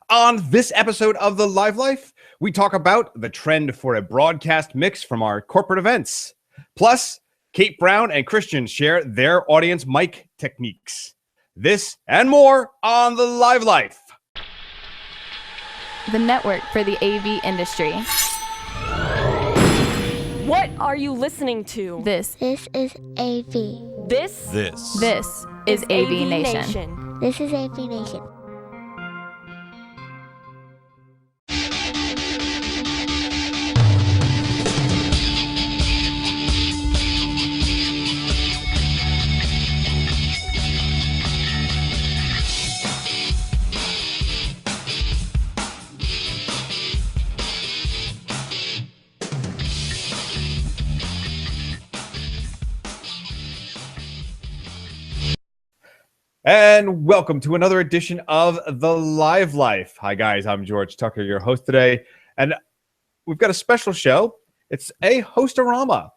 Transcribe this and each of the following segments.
On this episode of The Live Life, we talk about the trend for a broadcast mix from our corporate events. Plus, Kate Brown and Christian share their audience mic techniques. This and more on The Live Life. The network for the AV industry. What are you listening to? This is AV. This is AVNation. This is AVNation. And welcome to another edition of The Live Life. Hi, guys. I'm George Tucker, your host today. And we've got a special show. It's a host-orama.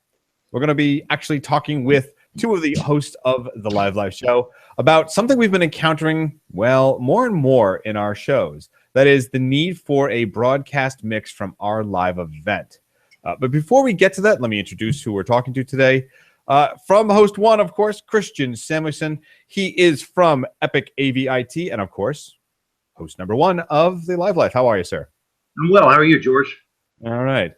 We're going to be actually talking with two of the hosts of The Live Life show about something we've been encountering, well, more and more in our shows. That is the need for a broadcast mix from our live event. But before we get to that, let me introduce who we're talking to today. From host one, of course, Christian Samuelson. He is from Epic AVIT, and of course, host number one of The Live Life. How are you, sir? I'm well. How are you, George? All right.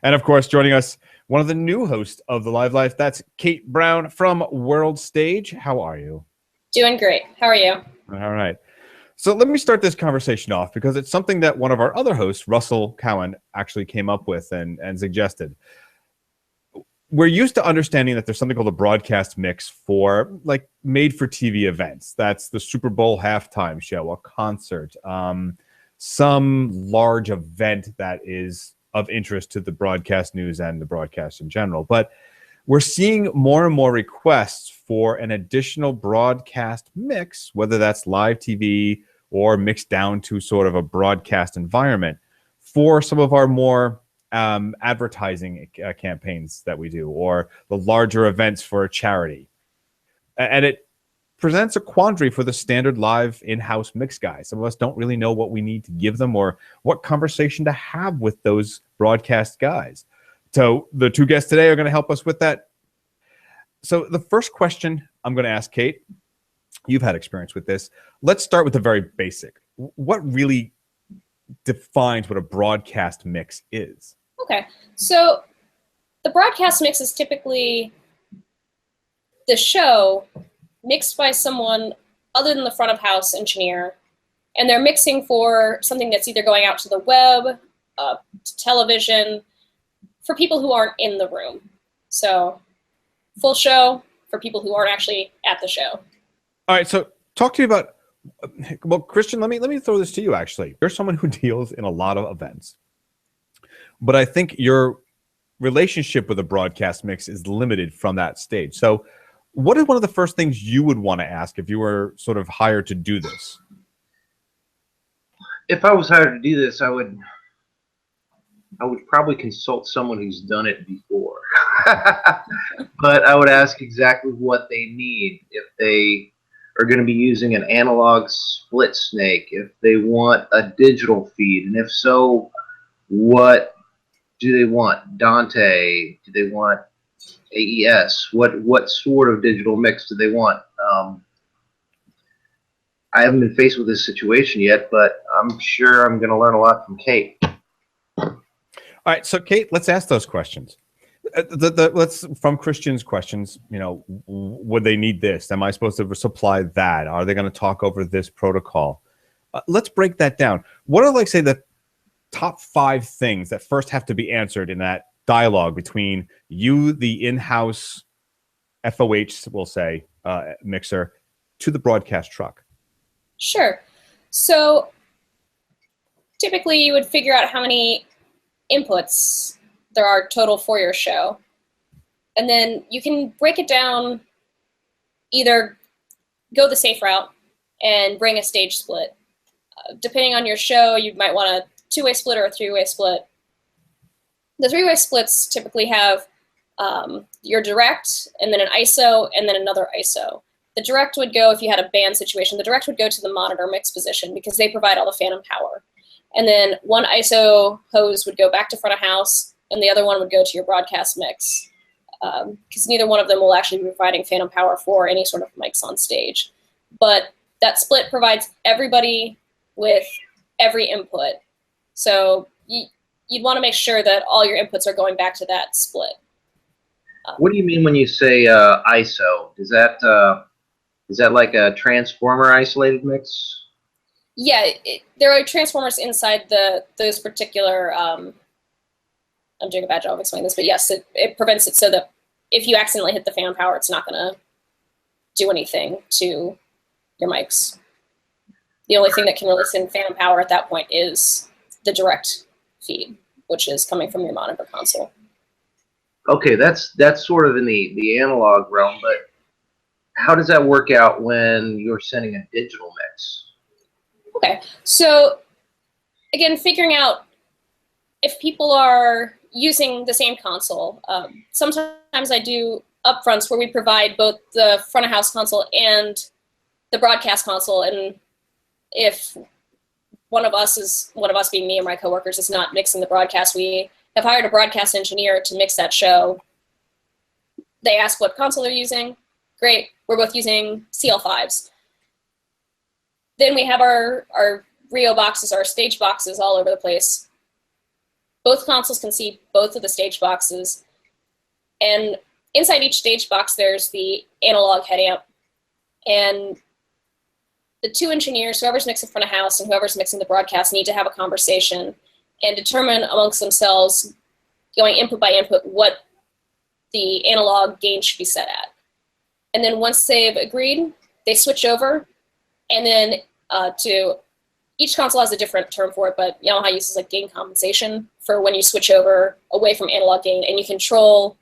And of course, joining us, one of the new hosts of The Live Life, that's Kate Brown from World Stage. How are you? Doing great. How are you? All right. So let me start this conversation off because it's something that one of our other hosts, Russell Cowan, actually came up with and suggested. We're used to understanding that there's something called a broadcast mix for like made for TV events. That's the Super Bowl halftime show, a concert, some large event that is of interest to the broadcast news and the broadcast in general. But we're seeing more and more requests for an additional broadcast mix, whether that's live TV or mixed down to sort of a broadcast environment for some of our more advertising campaigns that we do, or the larger events for a charity. And it presents a quandary for the standard live in-house mix guy. Some of us don't really know what we need to give them or what conversation to have with those broadcast guys. So the two guests today are going to help us with that. So the first question I'm going to ask Kate, you've had experience with this. Let's start with the very basic. What really defines what a broadcast mix is? Okay, so the broadcast mix is typically the show mixed by someone other than the front of house engineer, and they're mixing for something that's either going out to the web, to television, for people who aren't in the room. So full show for people who aren't actually at the show. All right, so talk to me about, well, Christian, let me throw this to you, actually. You're someone who deals in a lot of events. But I think your relationship with a broadcast mix is limited from that stage. So what is one of the first things you would want to ask if you were sort of hired to do this? If I was hired to do this, I would probably consult someone who's done it before. But I would ask exactly what they need. If they are going to be using an analog split snake, if they want a digital feed, and if so, what do they want? Dante? Do they want AES? What sort of digital mix do they want? I haven't been faced with this situation yet, but I'm sure I'm going to learn a lot from Kate. All right, so Kate, let's ask those questions. Let's from Christian's questions. You know, would they need this? Am I supposed to supply that? Are they going to talk over this protocol? Let's break that down. What are, like, say, the top 5 things that first have to be answered in that dialogue between you, the in-house FOH, we'll say, mixer, to the broadcast truck? Sure. So typically you would figure out how many inputs there are total for your show. And then you can break it down, either go the safe route and bring a stage split. Depending on your show, you might want a 2-way split or a 3-way split. The 3-way splits typically have your direct, and then an ISO, and then another ISO. The direct would go, if you had a band situation, the direct would go to the monitor mix position because they provide all the phantom power. And then one ISO hose would go back to front of house, and the other one would go to your broadcast mix. Because neither one of them will actually be providing phantom power for any sort of mics on stage. But that split provides everybody with every input. So you'd want to make sure that all your inputs are going back to that split. What do you mean when you say ISO? Is that like a transformer isolated mix? Yeah, there are transformers inside those particular. I'm doing a bad job of explaining this, but yes, it prevents it so that if you accidentally hit the phantom power, it's not going to do anything to your mics. The only thing that can really send phantom power at that point is the direct feed, which is coming from your monitor console. Okay, that's sort of in the analog realm, but how does that work out when you're sending a digital mix? Okay, so again, figuring out if people are using the same console. Sometimes I do upfronts where we provide both the front of house console and the broadcast console, and if one of us being me or my coworkers is not mixing the broadcast, we have hired a broadcast engineer to mix that show. They ask what console they're using. Great, we're both using CL5s. Then we have our Rio boxes, our stage boxes all over the place. Both consoles can see both of the stage boxes. And inside each stage box, there's the analog head amp. And the two engineers, whoever's mixing front of house and whoever's mixing the broadcast, need to have a conversation and determine amongst themselves, going input by input, what the analog gain should be set at. And then once they've agreed, they switch over, and then each console has a different term for it, but Yamaha uses like gain compensation for when you switch over away from analog gain, and you control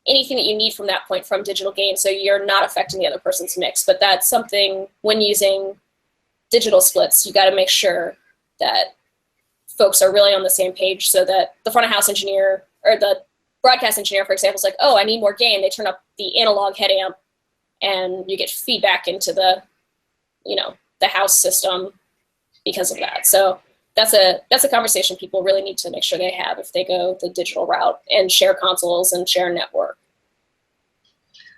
anything that you need from that point from digital gain, so you're not affecting the other person's mix. But that's something, when using digital splits, you got to make sure that folks are really on the same page, so that the front of house engineer or the broadcast engineer, for example, is like, oh, I need more gain. They turn up the analog head amp, and you get feedback into the house system because of that. So that's a conversation people really need to make sure they have if they go the digital route and share consoles and share network.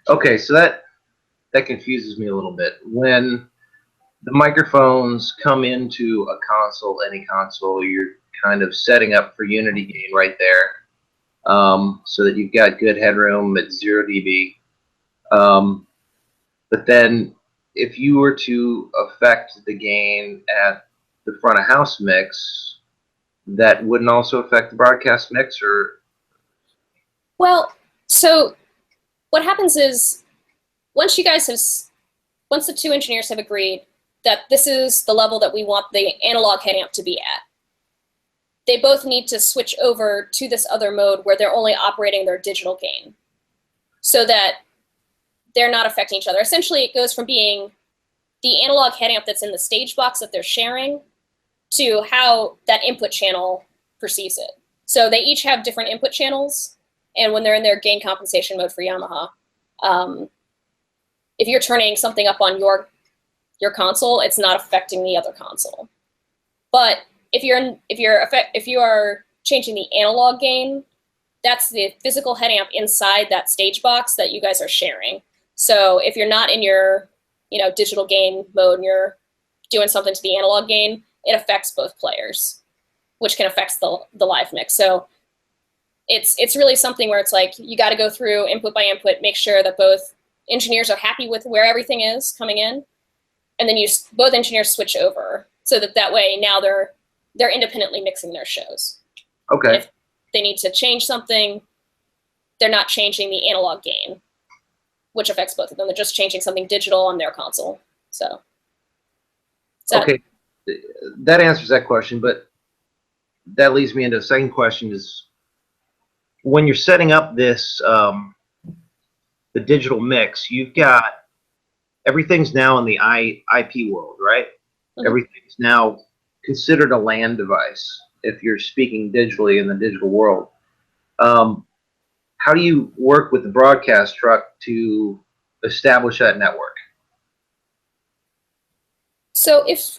Okay, so that confuses me a little bit. When the microphones come into a console, any console, you're kind of setting up for unity gain right there, so that you've got good headroom at 0 dB. But then if you were to affect the gain at the front of house mix, that wouldn't also affect the broadcast mix, or? Well, so what happens is once the two engineers have agreed that this is the level that we want the analog head amp to be at, they both need to switch over to this other mode where they're only operating their digital gain, so that they're not affecting each other. Essentially, it goes from being the analog head amp that's in the stage box that they're sharing to how that input channel perceives it. So they each have different input channels, and when they're in their gain compensation mode for Yamaha, if you're turning something up on your console, it's not affecting the other console. But if you are changing the analog gain, that's the physical head amp inside that stage box that you guys are sharing. So if you're not in your digital gain mode and you're doing something to the analog gain, it affects both players, which can affect the live mix. So it's really something where it's like you got to go through input by input, make sure that both engineers are happy with where everything is coming in, and then both engineers switch over so that way now they're independently mixing their shows. Okay. If they need to change something, they're not changing the analog gain, which affects both of them. They're just changing something digital on their console. So okay, that answers that question, but that leads me into the second question: is when you're setting up this the digital mix, you've got everything's now in the IP world, right? Mm-hmm. Everything's now considered a LAN device if you're speaking digitally in the digital world. How do you work with the broadcast truck to establish that network? So this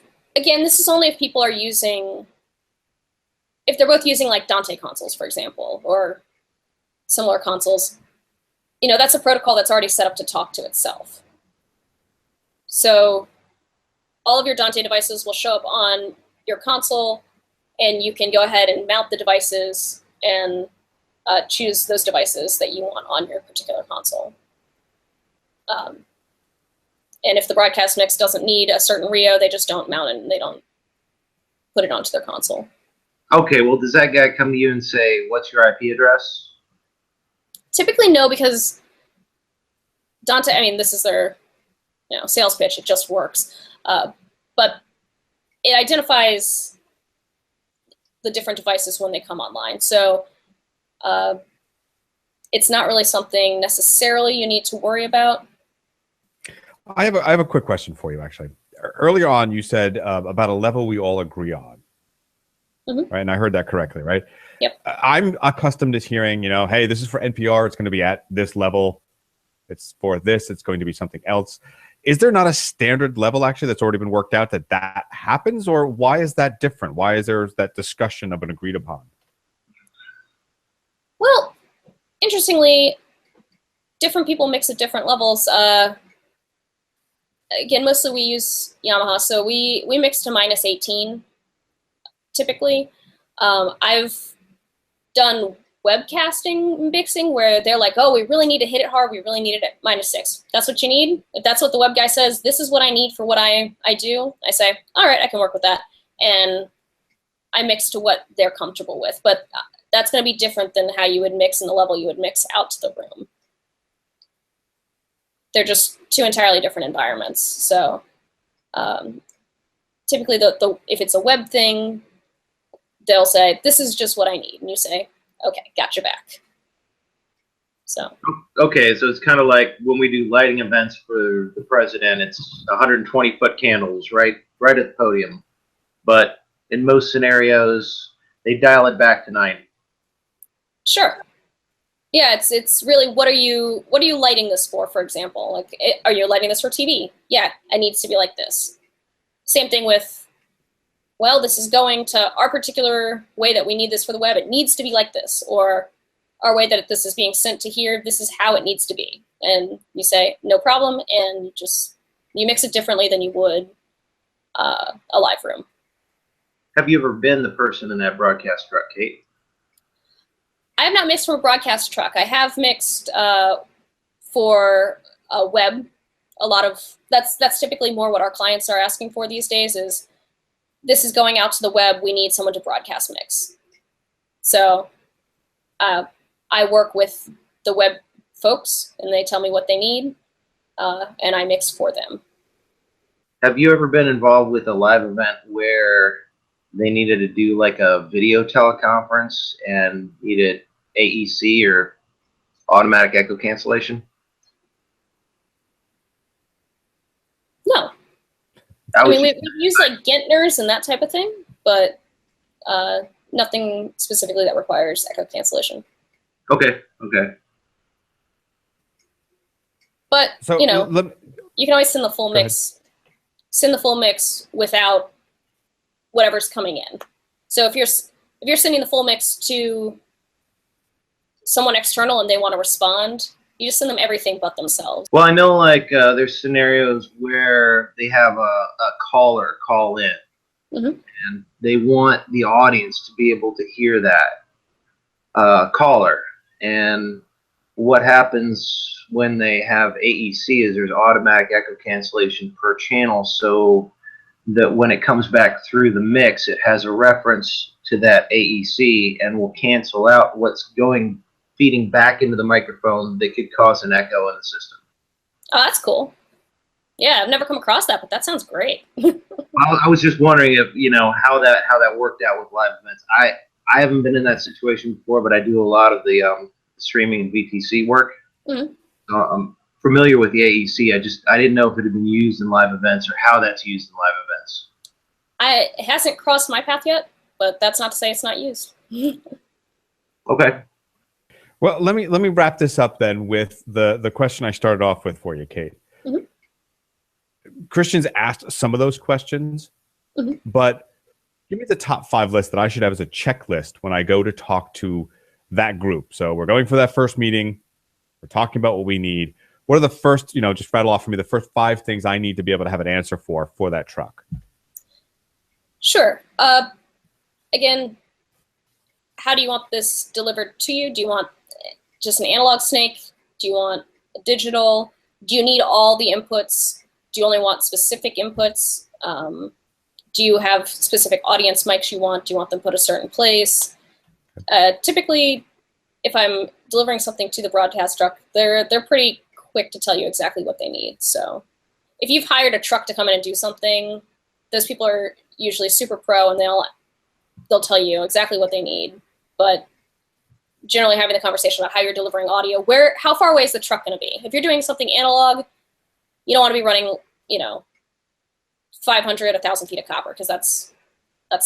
is only if people are using if they're both using like Dante consoles, for example, or similar consoles, that's a protocol that's already set up to talk to itself. So all of your Dante devices will show up on your console, and you can go ahead and mount the devices and choose those devices that you want on your particular console. And if the broadcast mix doesn't need a certain Rio, they just don't mount it and they don't put it onto their console. Okay, well, does that guy come to you and say, what's your IP address? Typically, no, because Dante, this is their sales pitch. It just works. But it identifies the different devices when they come online. So it's not really something necessarily you need to worry about. I have a quick question for you, actually. Earlier on, you said about a level we all agree on. Mm-hmm. Right, and I heard that correctly, right? Yep. I'm accustomed to hearing, hey, this is for NPR. It's going to be at this level. It's for this. It's going to be something else. Is there not a standard level, actually, that's already been worked out that happens? Or why is that different? Why is there that discussion of an agreed upon? Well, interestingly, different people mix at different levels. Again, mostly we use Yamaha, so we mix to -18 typically. I've done webcasting mixing where they're like, oh, we really need to hit it hard. We really need it at -6. That's what you need. If that's what the web guy says, this is what I need for what I do, I say, all right, I can work with that. And I mix to what they're comfortable with. But that's going to be different than how you would mix in the level you would mix out to the room. They're just two entirely different environments. So typically, if it's a web thing, they'll say, this is just what I need. And you say, okay, got your back. So. Okay, so it's kind of like when we do lighting events for the president, it's 120-foot candles right at the podium. But in most scenarios, they dial it back to 90. Sure. Yeah, it's really what are you lighting this for example? Like, are you lighting this for TV? Yeah, it needs to be like this. Same thing with, well, this is going to our particular way that we need this for the web. It needs to be like this. Or our way that this is being sent to here, this is how it needs to be. And you say, no problem, and you mix it differently than you would a live room. Have you ever been the person in that broadcast truck, Kate? I have not mixed from a broadcast truck. I have mixed for a web. A lot of that's typically more what our clients are asking for these days is, this is going out to the web. We need someone to broadcast mix. So I work with the web folks, and they tell me what they need, and I mix for them. Have you ever been involved with a live event where they needed to do like a video teleconference and needed AEC or automatic echo cancellation? No. We've used like Gentners and that type of thing, but nothing specifically that requires echo cancellation. Okay. But So you can always send the full mix. Send the full mix without whatever's coming in. So if you're sending the full mix to someone external and they want to respond, you just send them everything but themselves. Well, I know like there's scenarios where they have a caller call in, Mm-hmm. and they want the audience to be able to hear that caller. And what happens when they have AEC is there's automatic echo cancellation per channel, so that when it comes back through the mix, it has a reference to that AEC and will cancel out what's feeding back into the microphone that could cause an echo in the system. Oh, that's cool. Yeah, I've never come across that, but that sounds great. I was just wondering if how that worked out with live events. I haven't been in that situation before, but I do a lot of the streaming and VTC work. Mm-hmm. So I'm familiar with the AEC. I didn't know if it had been used in live events or how that's used in live events. It hasn't crossed my path yet, but that's not to say it's not used. Okay. Well, let me wrap this up then with the question I started off with for you, Kate. Mm-hmm. Christian's asked some of those questions, Mm-hmm. but give me the top 5 list that I should have as a checklist when I go to talk to that group. So we're going for that first meeting. We're talking about what we need. What are the first, just rattle off for me the first 5 things I need to be able to have an answer for that truck? Sure. Again, how do you want this delivered to you? Do you want just an analog snake? Do you want a digital? Do you need all the inputs? Do you only want specific inputs? Do you have specific audience mics you want? Do you want them put a certain place? Typically, if I'm delivering something to the broadcast truck, they're pretty quick to tell you exactly what they need. So if you've hired a truck to come in and do something, those people are usually super pro, and they'll tell you exactly what they need. But generally having the conversation about how you're delivering audio, how far away is the truck going to be? If you're doing something analog, you don't want to be running, 500, 1,000 feet of copper, because that's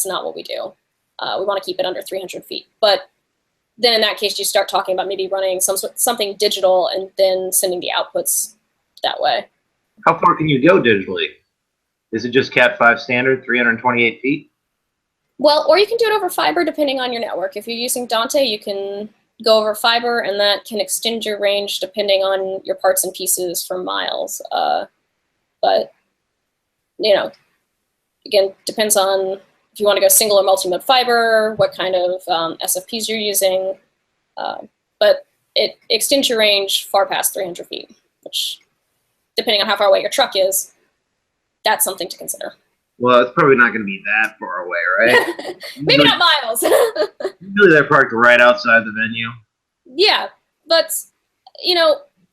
not what we do. We want to keep it under 300 feet. But then in that case, you start talking about maybe running something digital and then sending the outputs that way. How far can you go digitally? Is it just Cat 5 standard, 328 feet? Well, or you can do it over fiber depending on your network. If you're using Dante, you can go over fiber, and that can extend your range depending on your parts and pieces for miles. But, again, depends on if you want to go single or multi-mode fiber, what kind of SFPs you're using. But it extends your range far past 300 feet, which, depending on how far away your truck is, that's something to consider. Well, it's probably not going to be that far away, right? Maybe not miles. Usually they're parked right outside the venue. Yeah, but,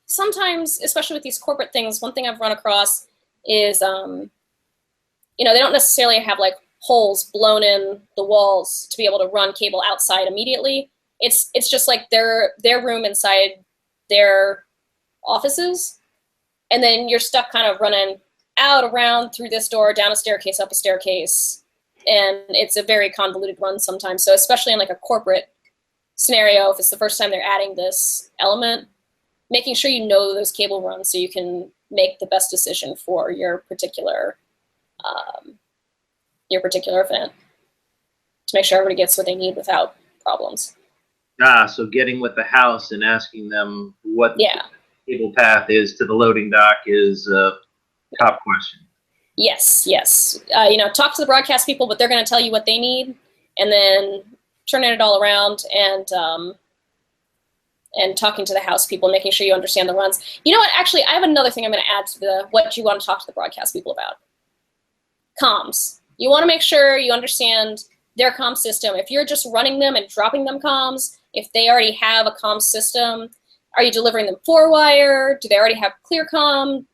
sometimes, especially with these corporate things, one thing I've run across is, they don't necessarily have, holes blown in the walls to be able to run cable outside immediately. It's just like their room inside their offices, and then you're stuck kind of running out, around, through this door, down a staircase, up a staircase, and it's a very convoluted run sometimes. So especially in a corporate scenario, if it's the first time they're adding this element, making sure you know those cable runs so you can make the best decision for your particular event, to make sure everybody gets what they need without problems. So getting with the house and asking them what Yeah. the cable path is to the loading dock is a top question. Yes. Talk to the broadcast people, but they're going to tell you what they need, and then turning it all around and talking to the house people, making sure you understand the runs. You know what? Actually, I have another thing I'm going to add to what you want to talk to the broadcast people about. Comms. You want to make sure you understand their comm system. If you're just running them and dropping them comms, if they already have a comm system, are you delivering them 4-wire? Do they already have clear comm?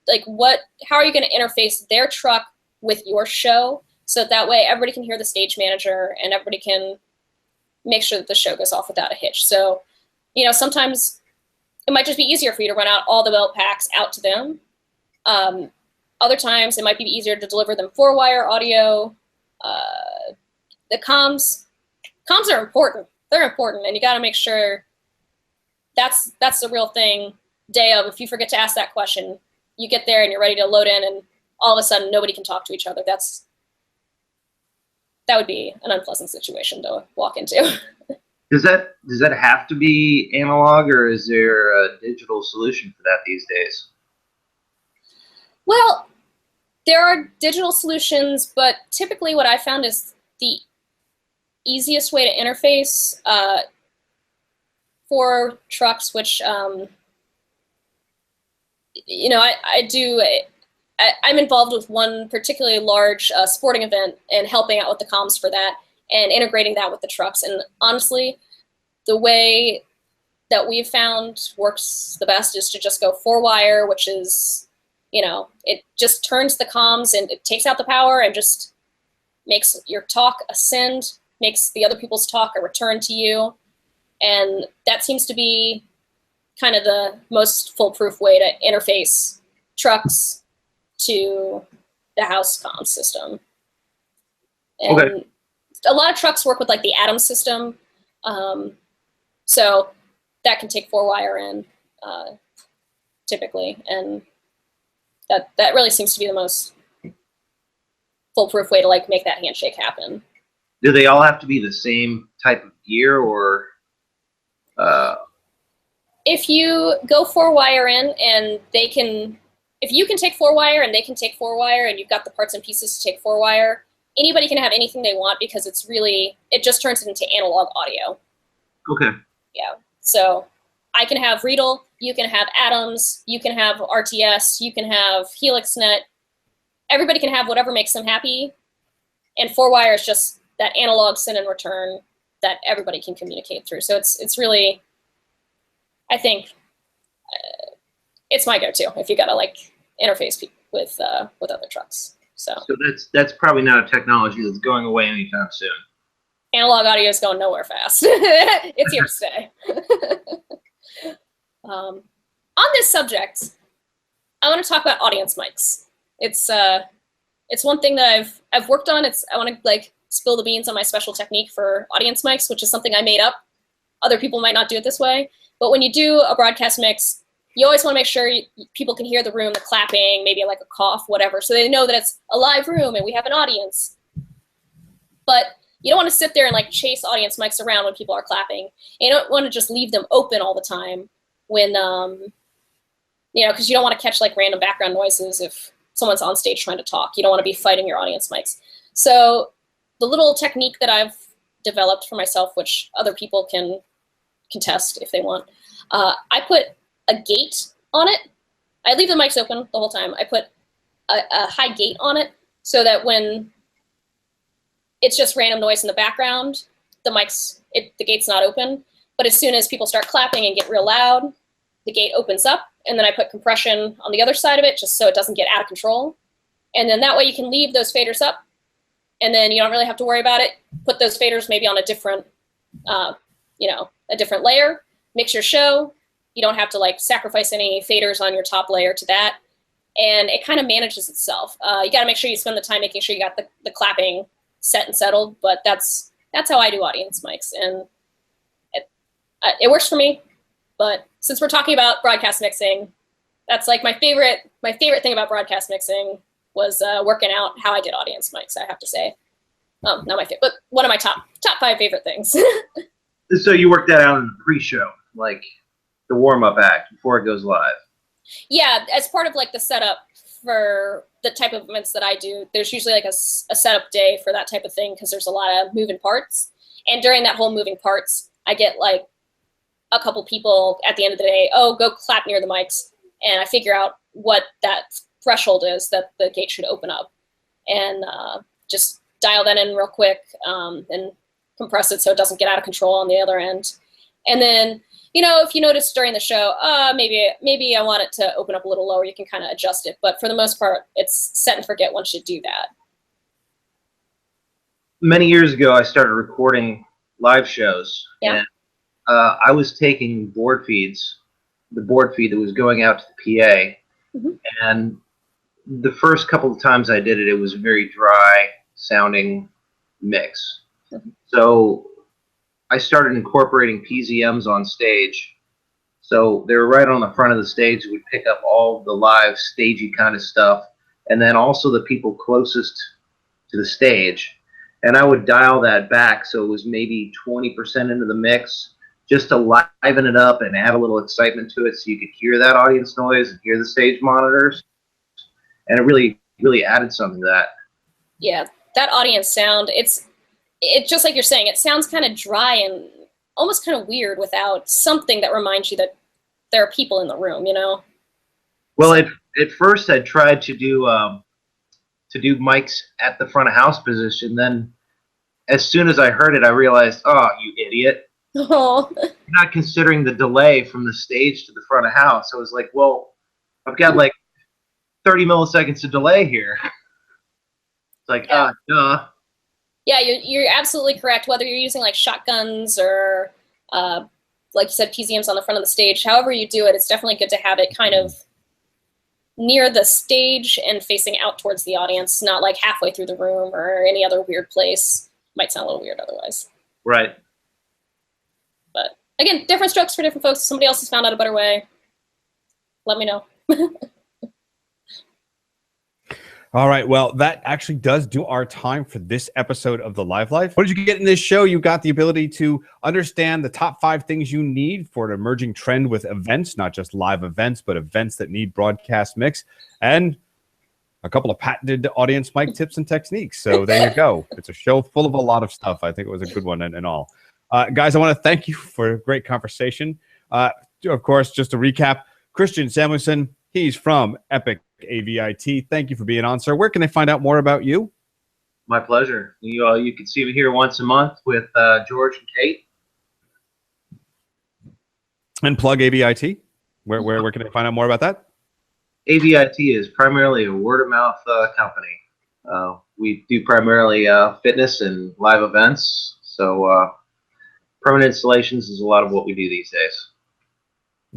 How are you going to interface their truck with your show, so that way everybody can hear the stage manager and everybody can make sure that the show goes off without a hitch? So, sometimes it might just be easier for you to run out all the belt packs out to them. Other times it might be easier to deliver them 4-wire audio. The comms are important. They're important, and you got to make sure that's the real thing. Day of, if you forget to ask that question, you get there and you're ready to load in, and all of a sudden nobody can talk to each other. That would be an unpleasant situation to walk into. Does that have to be analog, or is there a digital solution for that these days? Well, there are digital solutions, but typically what I found is the easiest way to interface for trucks, which I'm involved with one particularly large sporting event and helping out with the comms for that and integrating that with the trucks. And honestly, the way that we've found works the best is to just go 4-wire, which is, it just turns the comms and it takes out the power and just makes your talk a send, makes the other people's talk a return to you. And that seems to be kind of the most foolproof way to interface trucks to the house comm system. And Okay. A lot of trucks work with the Atom system. So that can take 4-wire in typically. And that really seems to be the most foolproof way to make that handshake happen. Do they all have to be the same type of gear, or? If you go 4-wire in and if you can take 4-wire and they can take 4-wire and you've got the parts and pieces to take 4-wire, anybody can have anything they want because it just turns it into analog audio. Okay. Yeah. So I can have Riedel, you can have Atoms, you can have RTS, you can have HelixNet. Everybody can have whatever makes them happy. And 4-wire is just that analog send and return that everybody can communicate through. So it's really, I think, it's my go-to if you gotta like interface with other trucks. So that's probably not a technology that's going away anytime soon. Analog audio is going nowhere fast. It's here to stay. On this subject, I want to talk about audience mics. It's one thing that I've worked on. I want to like spill the beans on my special technique for audience mics, which is something I made up. Other people might not do it this way, but when you do a broadcast mix, you always want to make sure people can hear the room, the clapping, maybe like a cough, whatever, so they know that it's a live room and we have an audience. But you don't want to sit there and like chase audience mics around when people are clapping. And you don't want to just leave them open all the time when, because you don't want to catch like random background noises if someone's on stage trying to talk. You don't want to be fighting your audience mics. So the little technique that I've developed for myself, which other people can test if they want, I put a gate on it. I leave the mics open the whole time. I put a high gate on it so that when it's just random noise in the background, the gate's not open. But as soon as people start clapping and get real loud, the gate opens up, and then I put compression on the other side of it just so it doesn't get out of control. And then that way you can leave those faders up, and then you don't really have to worry about it. Put those faders maybe on a different, a different layer. Mix your show. You don't have to like sacrifice any faders on your top layer to that. And it kind of manages itself. You got to make sure you spend the time making sure you got the clapping set and settled, but that's how I do audience mics, and it works for me. But since we're talking about broadcast mixing, that's like my favorite thing about broadcast mixing was working out how I did audience mics, I have to say. Not my favorite, but one of my top 5 favorite things. So you worked that out in the pre-show, like the warm-up act before it goes live? Yeah, as part of like the setup for the type of events that I do, there's usually like a setup day for that type of thing because there's a lot of moving parts. And during that whole moving parts, I get like a couple people at the end of the day, oh, go clap near the mics. And I figure out what that threshold is that the gate should open up. And just dial that in real quick and compress it so it doesn't get out of control on the other end. And then, if you notice during the show, maybe I want it to open up a little lower, you can kind of adjust it. But for the most part, it's set and forget once you do that. Many years ago, I started recording live shows. Yeah. And I was taking board feeds, the board feed that was going out to the PA. Mm-hmm. And the first couple of times I did it, it was a very dry sounding mix. Mm-hmm. So I started incorporating PZMs on stage. So they were right on the front of the stage. It would pick up all the live stagey kind of stuff. And then also the people closest to the stage. And I would dial that back so it was maybe 20% into the mix just to liven it up and add a little excitement to it so you could hear that audience noise and hear the stage monitors. And it really, really added something to that. Yeah, that audience sound, it's just like you're saying, it sounds kind of dry and almost kind of weird without something that reminds you that there are people in the room, Well, at first I tried to do mics at the front of house position. Then as soon as I heard it, I realized, oh, you idiot. Oh. You're not considering the delay from the stage to the front of house. I was like, well, I've got like 30 milliseconds of delay here. It's like, duh. Yeah, you're absolutely correct. Whether you're using like shotguns or, like you said, PZMs on the front of the stage, however you do it, it's definitely good to have it kind of near the stage and facing out towards the audience, not like halfway through the room or any other weird place. Might sound a little weird otherwise. Right. But again, different strokes for different folks. If somebody else has found out a better way, let me know. All right. Well, that actually does do our time for this episode of The Live Life. What did you get in this show? You got the ability to understand the top 5 things you need for an emerging trend with events, not just live events, but events that need broadcast mix, and a couple of patented audience mic tips and techniques. So there you go. It's a show full of a lot of stuff. I think it was a good one and all. Guys, I want to thank you for a great conversation. Of course, just to recap, Christian Samuelson, he's from Epic AVIT. Thank you for being on, sir. Where can they find out more about you? My pleasure. You can see me here once a month with George and Kate. And plug AVIT. Where can they find out more about that? AVIT is primarily a word-of-mouth company. We do primarily fitness and live events. So permanent installations is a lot of what we do these days.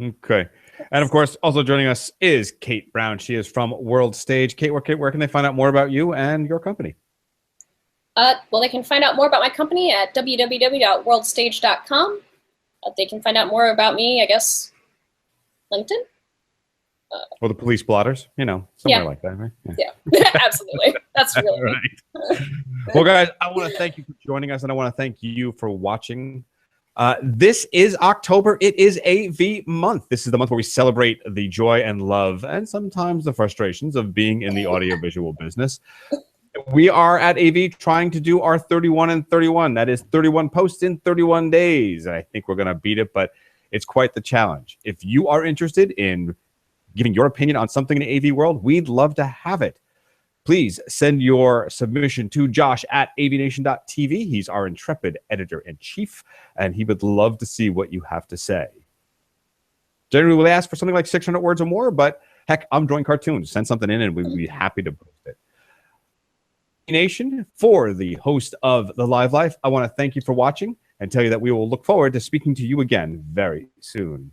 Okay. And of course, also joining us is Kate Brown. She is from World Stage. Kate, where can they find out more about you and your company? Well, they can find out more about my company at www.worldstage.com. They can find out more about me, I guess, LinkedIn? Or the police blotters, somewhere like that, right? Yeah, absolutely. That's really right. Well, guys, I want to thank you for joining us, and I want to thank you for watching. This is October. It is AV month. This is the month where we celebrate the joy and love and sometimes the frustrations of being in the audiovisual business. We are at AV trying to do our 31 and 31. That is 31 posts in 31 days. And I think we're going to beat it, but it's quite the challenge. If you are interested in giving your opinion on something in the AV world, we'd love to have it. Please send your submission to Josh at AVNation.tv. He's our intrepid editor-in-chief, and he would love to see what you have to say. Generally, we'll ask for something like 600 words or more, but heck, I'm drawing cartoons. Send something in, and we'd be happy to post it. Nation, for the host of The Live Life, I want to thank you for watching and tell you that we will look forward to speaking to you again very soon.